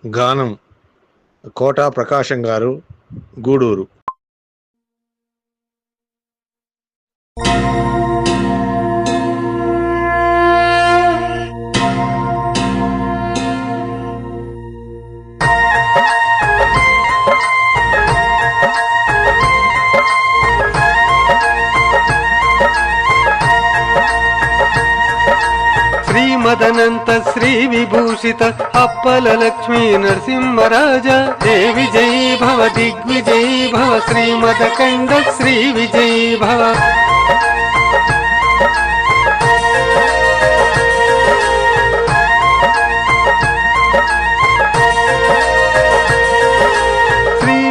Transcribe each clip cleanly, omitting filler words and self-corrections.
గానం కోటా ప్రకాశం గారు, గూడూరు. శ్రీమదనంత శ్రీ విభూషిత అప్పల లక్ష్మీ నరసింహరాజ దేవి జై భవ దిగ్విజయీ భవ శ్రీమదకండ శ్రీ విజయీ భవ.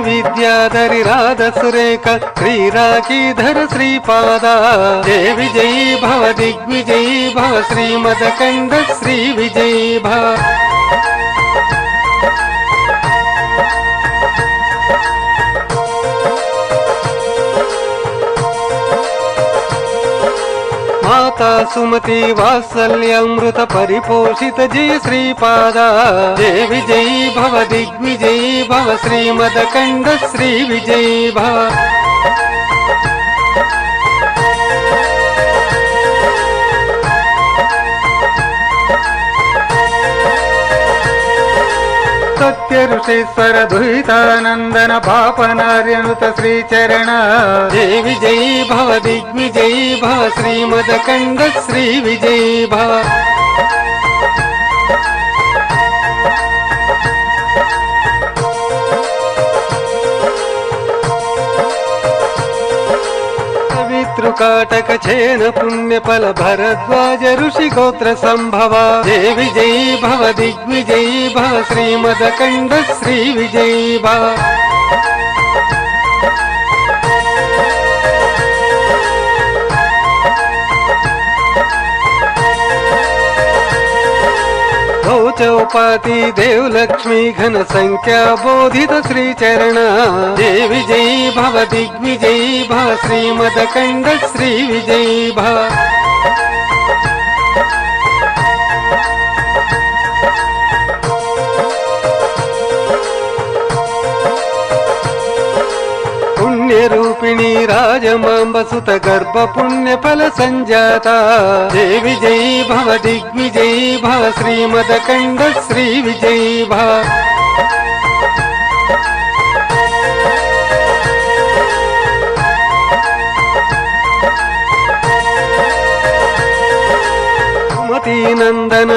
విద్యాధరి రాధ సురేఖ శ్రీరాఖీధర శ్రీపాద దేవి జై భవ దిగ్విజయీ భవ శ్రీమదకండ శ్రీ విజయీ భవ. మాతా సుమతి వాత్సల్యామృత పరిపోషిత జయ శ్రీపాద దేవి జై భవ దిగ్విజయీ భవ శ్రీమదకండ శ్రీ విజయీ భవ. సత్య ఋషేశ్వర దుహితానందన పాపనార్యనుత శ్రీచరణ దేవి జై భవ దిగ్విజయీ భవ శ్రీమదకండ శ్రీ విజయీ భవ. పితృకాటక చేన పుణ్యఫల భరద్వాజ ఋషి గోత్ర సంభవ దేవి జై భవ దిగ్విజయీ భవ శ్రీమదకండ శ్రీ విజయీ భవ. చౌపాతి దేవలక్ష్మీ ఘన సంఖ్యా బోధిత శ్రీచరణ దేవి జై భవ దిగ్విజయీ భవ శ్రీమదకండ శ్రీ విజయీ భవ. పుణ్యరూపిణి రాజమాంబ సుత గర్భ పుణ్యఫల సంజాత దేవి జై భవ దిగ్విజయీ భవ శ్రీమదకండ శ్రీ విజయీ భవ. సుమతీ నందన